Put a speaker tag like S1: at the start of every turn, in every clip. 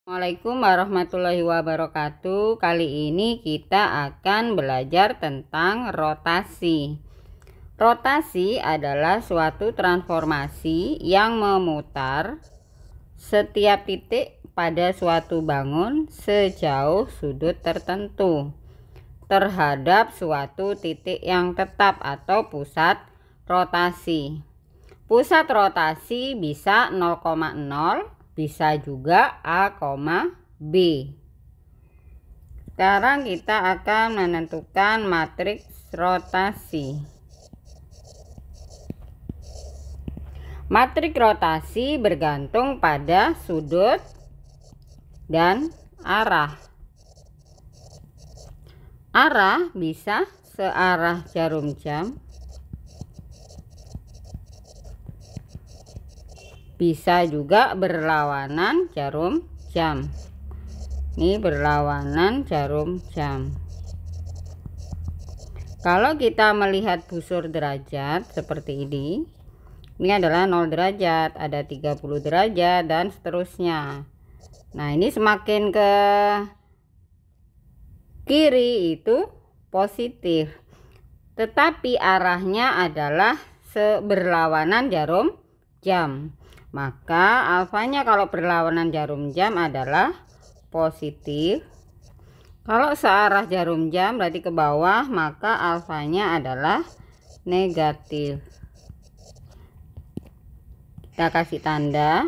S1: Assalamualaikum warahmatullahi wabarakatuh. Kali ini kita akan belajar tentang rotasi. Rotasi adalah suatu transformasi yang memutar setiap titik pada suatu bangun sejauh sudut tertentu terhadap suatu titik yang tetap atau pusat rotasi. Pusat rotasi bisa 0,0, bisa juga A, B. Sekarang kita akan menentukan matriks rotasi. Matriks rotasi bergantung pada sudut dan arah. Arah bisa searah jarum jam, bisa juga berlawanan jarum jam. Ini berlawanan jarum jam. Kalau kita melihat busur derajat seperti ini adalah 0 derajat, ada 30 derajat dan seterusnya. Nah, ini semakin ke kiri itu positif, tetapi arahnya adalah berlawanan jarum jam. Maka alfanya kalau berlawanan jarum jam adalah positif. Kalau searah jarum jam berarti ke bawah, maka alfanya adalah negatif. Kita kasih tanda.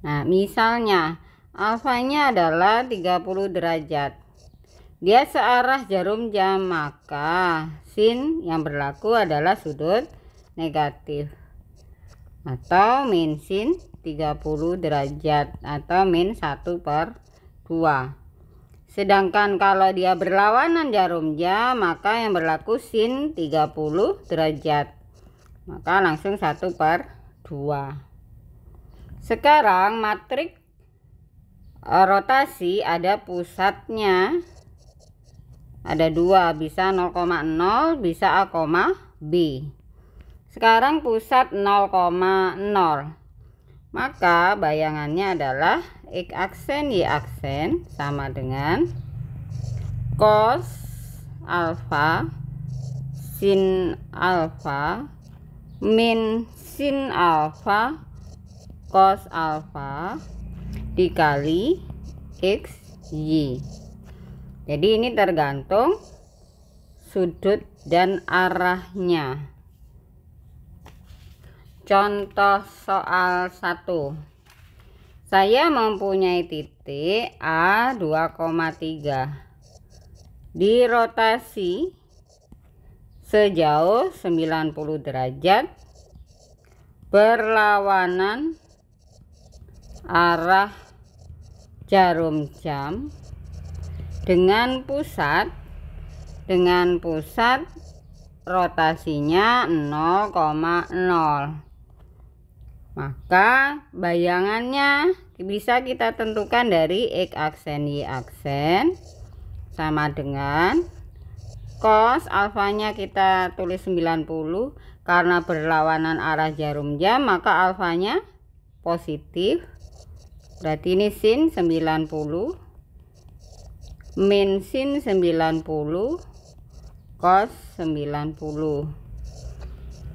S1: Nah, misalnya alfanya adalah 30 derajat. Dia searah jarum jam, maka sin yang berlaku adalah sudut negatif atau min sin 30 derajat atau min 1/2. Sedangkan kalau dia berlawanan jarum jam, maka yang berlaku sin 30 derajat, maka langsung 1/2. Sekarang matriks rotasi ada pusatnya, ada 2, bisa 0,0, bisa A, B. Sekarang pusat 0,0, maka bayangannya adalah X aksen Y aksen sama dengan cos alfa sin alfa min sin alfa cos alfa dikali X Y. Jadi ini tergantung sudut dan arahnya. Contoh soal 1. Saya mempunyai titik A 2,3 dirotasi sejauh 90 derajat berlawanan arah jarum jam dengan pusat rotasinya 0,0. Maka bayangannya bisa kita tentukan dari X aksen Y aksen sama dengan cos alfanya kita tulis 90, karena berlawanan arah jarum jam maka alfanya positif, berarti ini sin 90 min sin 90 cos 90.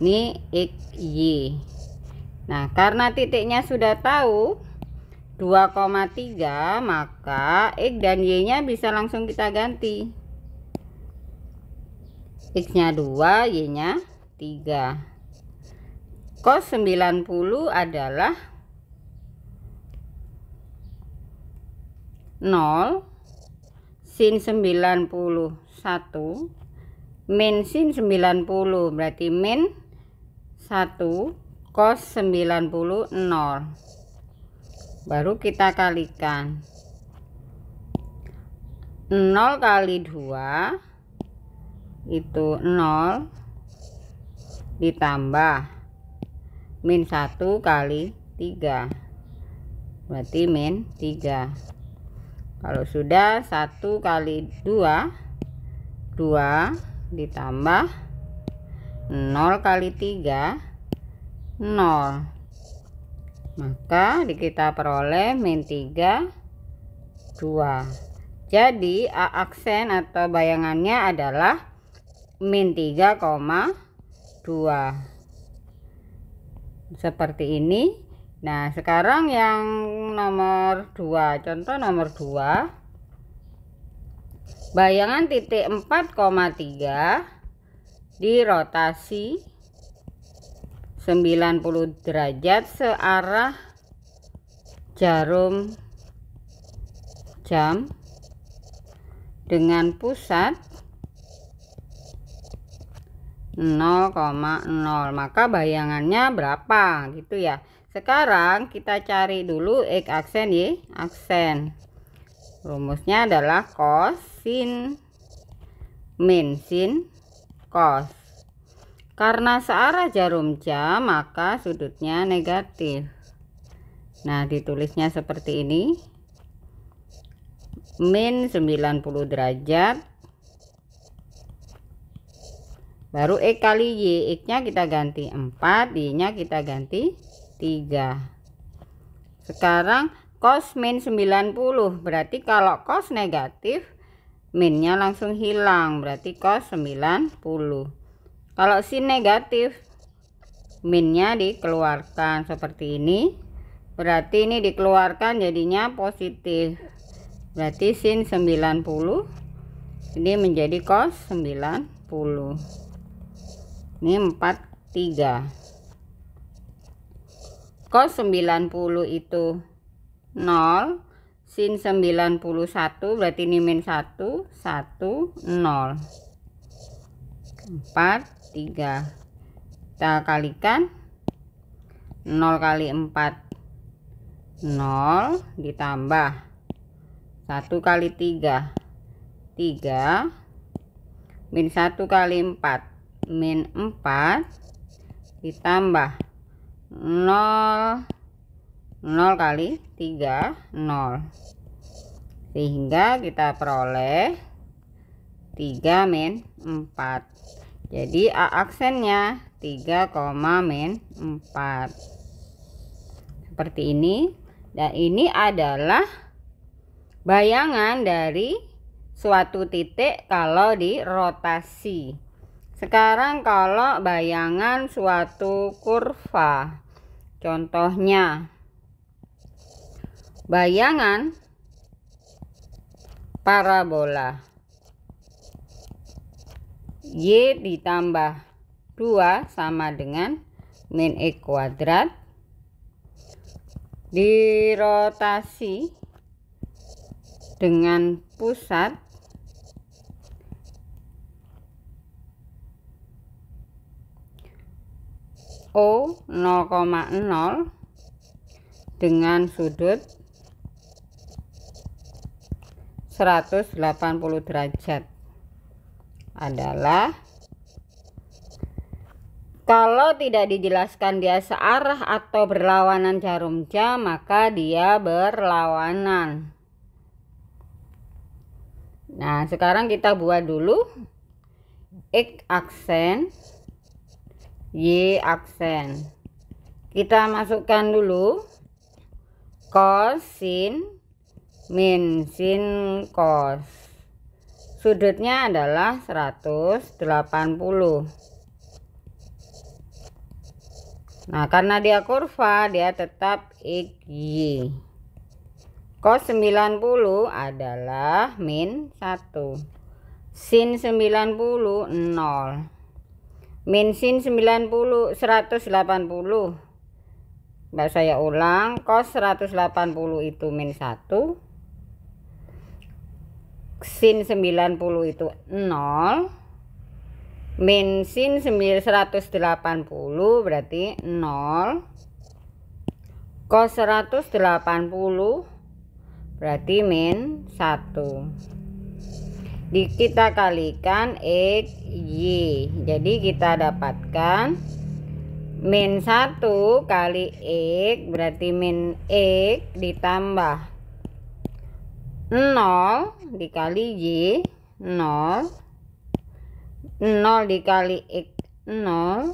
S1: Ini X Y. Nah, karena titiknya sudah tahu 2,3, maka X dan Y nya bisa langsung kita ganti. X nya 2, Y nya 3. Cos 90 adalah 0, sin 91 min sin 90 berarti min 1, cos 90 0. Baru kita kalikan 0 kali 2 itu 0 ditambah min 1 kali 3 berarti min 3. Kalau sudah 1 kali 2 ditambah 0 kali 3 0. Maka kita peroleh min 3, 2. Jadi A aksen atau bayangannya adalah min 3,2. Seperti ini. Nah, sekarang yang nomor 2, contoh nomor 2. Bayangan titik 4,3 dirotasi 90 derajat searah jarum jam dengan pusat 0,0, maka bayangannya berapa gitu ya. Sekarang kita cari dulu X aksen Y aksen. Rumusnya adalah cos sin min sin cos. Karena searah jarum jam maka sudutnya negatif. Nah, ditulisnya seperti ini. Min 90 derajat. Baru X kali Y. X-nya kita ganti 4, Y-nya kita ganti 3. Sekarang cos min 90. Berarti kalau cos negatif, minnya langsung hilang. Berarti cos 90. Kalau sin negatif, minnya dikeluarkan seperti ini. Berarti ini dikeluarkan jadinya positif. Berarti sin 90 ini menjadi cos 90. Ini 43. Cos 90 itu 0, sin 91 berarti ini min 1, 1, 0. 4, 3. Kita kalikan 0 kali 4 0 ditambah 1 kali 3 3 min 1 kali 4 min 4 ditambah 0 0 kali 3 0, sehingga kita peroleh 3 min 4. Jadi A aksennya 3, min 4 seperti ini. Dan ini adalah bayangan dari suatu titik kalau dirotasi. Sekarang kalau bayangan suatu kurva, contohnya bayangan parabola Y ditambah 2 sama dengan min X kuadrat, dirotasi dengan pusat O 0,0 dengan sudut 180 derajat adalah, kalau tidak dijelaskan dia searah atau berlawanan jarum jam, maka dia berlawanan. Nah, sekarang kita buat dulu X aksen, Y aksen. Kita masukkan dulu cos sin min sin cos. Sudutnya adalah 180. Nah, karena dia kurva, dia tetap XY. Cos 90 adalah min 1. Sin 90 0. Min sin 90 180. Saya ulang, cos 180 itu min 1. Sin 90 itu 0. Min sin 180 berarti 0. Cos 180 berarti min 1. Kita kalikan X, Y. Jadi kita dapatkan min 1 kali X berarti min X ditambah 0 dikali Y 0, 0 dikali X 0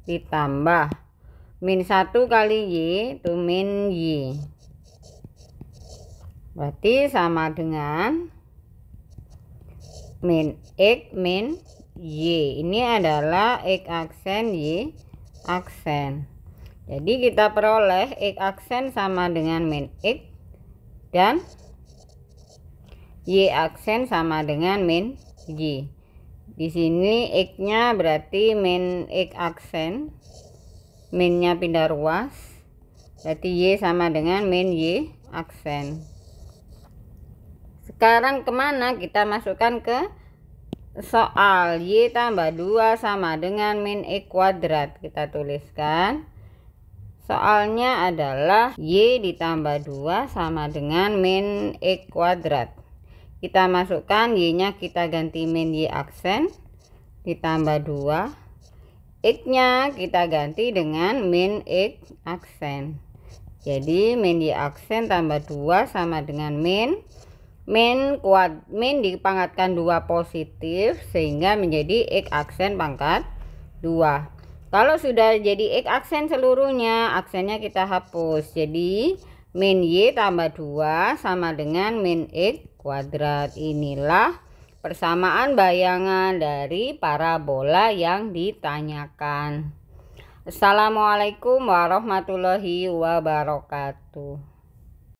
S1: ditambah min 1 kali Y itu min Y. Berarti sama dengan min X min Y. Ini adalah X aksen Y aksen. Jadi kita peroleh X aksen sama dengan min X dan Y aksen sama dengan min Y. Di sini X-nya berarti min X aksen, minnya pindah ruas, berarti Y sama dengan min Y aksen. Sekarang kemana? Kita masukkan ke soal. Y tambah 2 sama dengan min X kuadrat. Kita tuliskan. Soalnya adalah Y ditambah 2 sama dengan min X kuadrat. Kita masukkan Y-nya, kita ganti min Y aksen ditambah 2. X-nya kita ganti dengan min X aksen. Jadi min Y aksen tambah 2 sama dengan min dipangkatkan 2 positif sehingga menjadi X aksen pangkat 2. Kalau sudah jadi X aksen seluruhnya, aksennya kita hapus. Jadi min Y tambah 2 sama dengan min X kuadrat. Inilah persamaan bayangan dari parabola yang ditanyakan. Assalamualaikum warahmatullahi wabarakatuh.